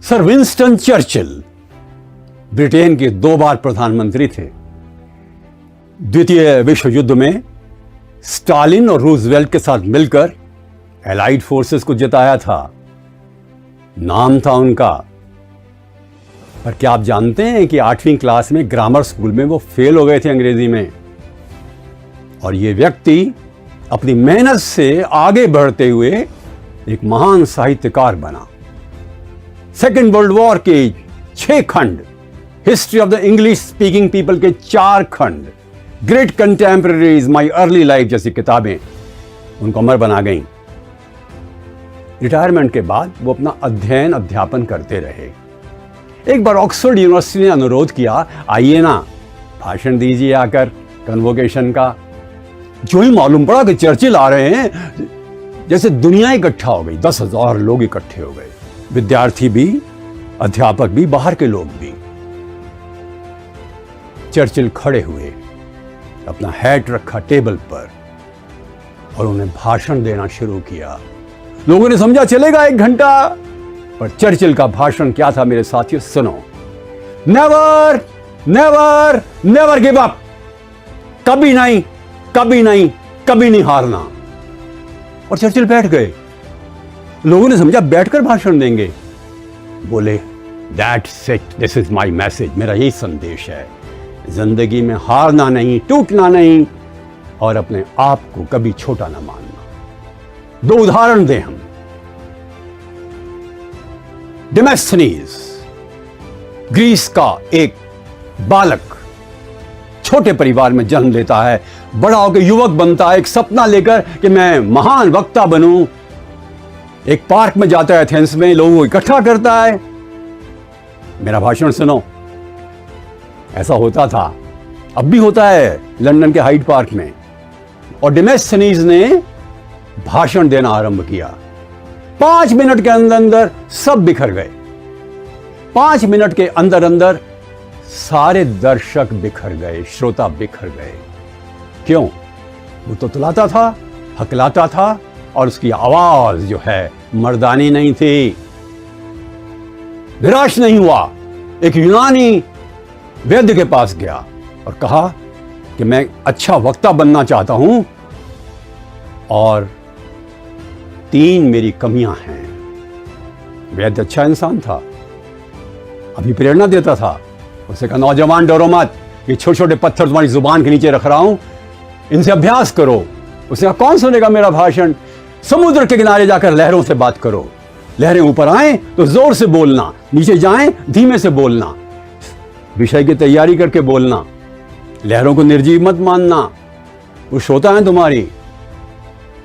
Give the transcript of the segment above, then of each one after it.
Sir Winston Churchill Britain के 2 बार प्रधानमंत्री थे। द्वितीय विश्व युद्ध में स्टालिन और रूजवेल्ट के साथ मिलकर एलाइड फोर्सेस को जिताया था। नाम था उनका। पर क्या आप जानते हैं कि 8वीं क्लास में ग्रामर स्कूल में वो फेल हो गए थे अंग्रेजी में, और ये व्यक्ति अपनी मेहनत से आगे बढ़ते हुए एक महान साहित्यकार बना। सेकेंड वर्ल्ड वॉर के 6 खंड, history of the English speaking people के 4 खंड, great contemporaries, my early life जैसी किताबें उनको अमर बना गईं। रिटायरमेंट के बाद वो अपना अध्ययन अध्यापन करते रहे। एक बार ऑक्सफोर्ड यूनिवर्सिटी ने अनुरोध किया, आइए ना भाषण दीजिए आकर कन्वोकेशन का। जो ही मालूम पड़ा कि चर्चिल आ रहे हैं, जैसे दुनिया इकट्ठा हो गई। 10,000 लोग इकट्ठे हो गए, विद्यार्थी भी, अध्यापक भी, बाहर के लोग भी। चर्चिल खड़े हुए, अपना हैट रखा टेबल पर और उन्हें भाषण देना शुरू किया। लोगों ने समझा चलेगा 1 घंटा, पर चर्चिल का भाषण क्या था मेरे साथियों, सुनो। Never never never give up, कभी नहीं, कभी नहीं, कभी नहीं हारना। और चर्चिल बैठ गए। लोगों ने समझा बैठकर भाषण देंगे। बोले, that's it, this is my message, मेरा यही संदेश है। जिंदगी में हारना नहीं, टूटना नहीं, और अपने आप को कभी छोटा ना मानना। 2 उदाहरण दें हम। डेमेस्थनीज, ग्रीस का एक बालक छोटे परिवार में जन्म लेता है, बड़ा होकर युवक बनता है, एक सपना लेकर कि मैं महान वक्ता बनूं। एक पार्क में जाता है एथेंस में, लोगों को इकट्ठा करता है, मेरा भाषण सुनो। ऐसा होता था, अब भी होता है लंदन के हाइड पार्क में। और डेमेस्थनीज ने भाषण देना आरंभ किया। 5 मिनट के अंदर अंदर सब बिखर गए। 5 मिनट के अंदर अंदर सारे दर्शक बिखर गए, श्रोता बिखर गए। क्यों? वो तो तुतलाता था, हकलाता था, और उसकी आवाज जो है मर्दानी नहीं थी। निराश नहीं हुआ, एक यूनानी वैद्य के पास गया और कहा कि मैं अच्छा वक्ता बनना चाहता हूं और 3 मेरी कमियां हैं। वैद्य अच्छा इंसान था, अभी प्रेरणा देता था। उसने कहा, नौजवान डरो मत, ये छोटे छोटे पत्थर तुम्हारी जुबान के नीचे रख रहा हूं, इनसे अभ्यास करो। उसने कहा, कौन सुनेगा मेरा भाषण? समुद्र के किनारे जाकर लहरों से बात करो। लहरें ऊपर आए तो जोर से बोलना, नीचे जाएं धीमे से बोलना, विषय की तैयारी करके बोलना, लहरों को निर्जीव मत मानना, वो श्रोता है तुम्हारी।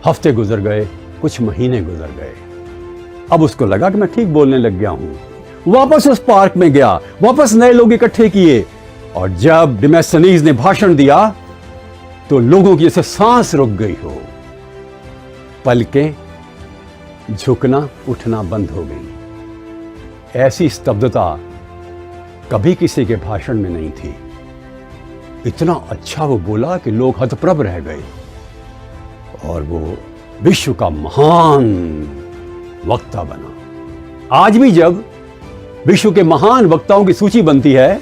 हफ्ते गुजर गए, कुछ महीने गुजर गए। अब उसको लगा कि मैं ठीक बोलने लग गया हूं। वापस उस पार्क में गया, वापस नए लोग इकट्ठे किए, और जब डेमेस्थनीज ने भाषण दिया तो लोगों की जैसे सांस रुक गई हो, पलकें झुकना उठना बंद हो गई। ऐसी स्तब्धता कभी किसी के भाषण में नहीं थी। इतना अच्छा वो बोला कि लोग हतप्रभ रह गए, और वो विश्व का महान वक्ता बना। आज भी जब विश्व के महान वक्ताओं की सूची बनती है,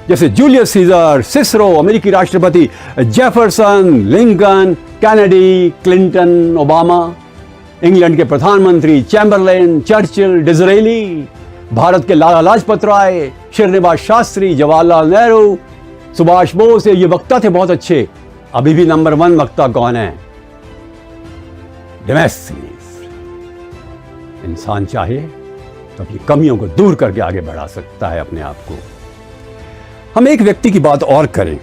जैसे जूलियस सीजर, सिसरो, अमेरिकी राष्ट्रपति Jefferson, Lincoln, Kennedy, Clinton, Obama, England के प्रधानमंत्री चैम्बरलेन, चर्चिल, डिज़रेली, भारत के लाला लाजपत राय, श्रीनिवास शास्त्री, जवाहरलाल नेहरू, सुभाष बोस, ये वक्ता थे बहुत अच्छे। अभी भी नंबर 1 वक्ता कौन है? डेमेस्थनीज। इंसान चाहे तो अपनी कमियों को दूर करके आगे बढ़ा सकता है अपने आप को। हम एक व्यक्ति की बात और करें,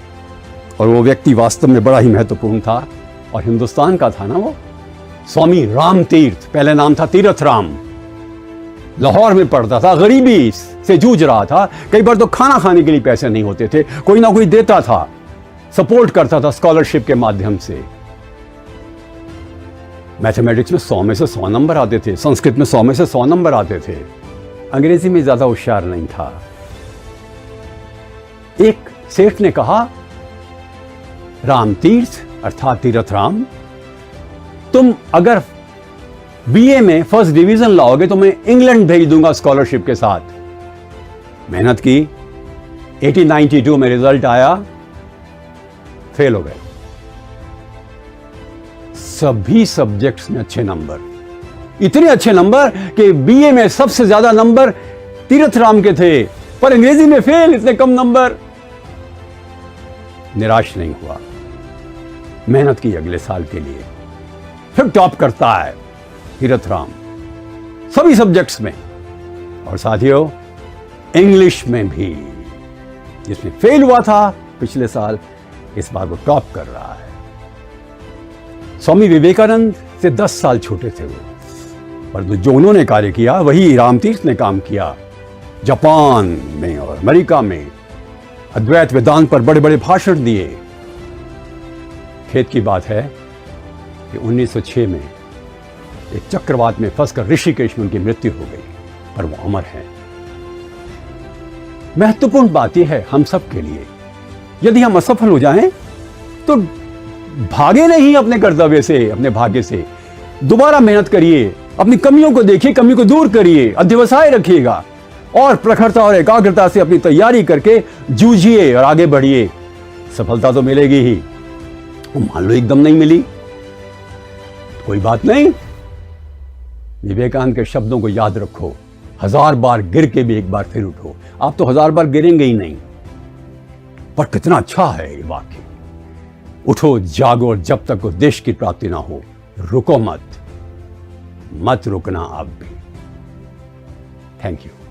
और वो व्यक्ति वास्तव में बड़ा ही महत्वपूर्ण था, और हिंदुस्तान का था ना वो, स्वामी राम तीर्थ। पहले नाम था तीरथ राम। लाहौर में पढ़ता था, गरीबी से जूझ रहा था। कई बार तो खाना खाने के लिए पैसे नहीं होते थे, कोई ना कोई देता था, सपोर्ट करता था स्कॉलरशिप के माध्यम से। मैथमेटिक्स में 100 में से 100 नंबर आते थे, संस्कृत में 100 में से 100 नंबर आते थे, अंग्रेजी में ज्यादा होशियार नहीं था। एक सेठ ने कहा, राम तीर्थ अर्थात तीरथ राम, तुम अगर बीए में फर्स्ट डिवीजन लाओगे तो मैं इंग्लैंड भेज दूंगा स्कॉलरशिप के साथ। मेहनत की, 1892 में रिजल्ट आया, फेल हो गए। सभी सब्जेक्ट्स में अच्छे नंबर, इतने अच्छे नंबर कि बीए में सबसे ज्यादा नंबर तीर्थराम के थे, पर अंग्रेजी में फेल, इतने कम नंबर। निराश नहीं हुआ, मेहनत की अगले साल के लिए, फिर टॉप करता है तीर्थराम सभी सब्जेक्ट्स में, और साथियों इंग्लिश में भी, जिसमें फेल हुआ था पिछले साल, इस बार वो टॉप कर रहा है। स्वामी विवेकानंद से 10 साल छोटे थे वो, पर जो उन्होंने कार्य किया वही रामतीर्थ ने काम किया। जापान में और अमेरिका में अद्वैत वेदांत पर बड़े बड़े भाषण दिए। खेद की बात है कि 1906 में एक चक्रवात में फंसकर ऋषिकेश में उनकी मृत्यु हो गई, पर वो अमर है। महत्वपूर्ण बात यह है हम सब के लिए, यदि हम असफल हो जाएं तो भागे नहीं अपने कर्तव्य से, अपने भाग्य से। दोबारा मेहनत करिए, अपनी कमियों को देखिए, कमी को दूर करिए, अध्यवसाय रखिएगा और प्रखरता और एकाग्रता से अपनी तैयारी करके जूझिए और आगे बढ़िए। सफलता तो मिलेगी ही। मान लो एकदम नहीं मिली, कोई बात नहीं। विवेकानंद के शब्दों को याद रखो, 1000 बार गिर के भी एक बार फिर उठो। आप तो 1000 बार गिरेंगे ही नहीं, पर कितना अच्छा है ये वाक्य। उठो, जागो, और जब तक वो देश की प्राप्ति ना हो रुको मत, मत रुकना आप भी। Thank you.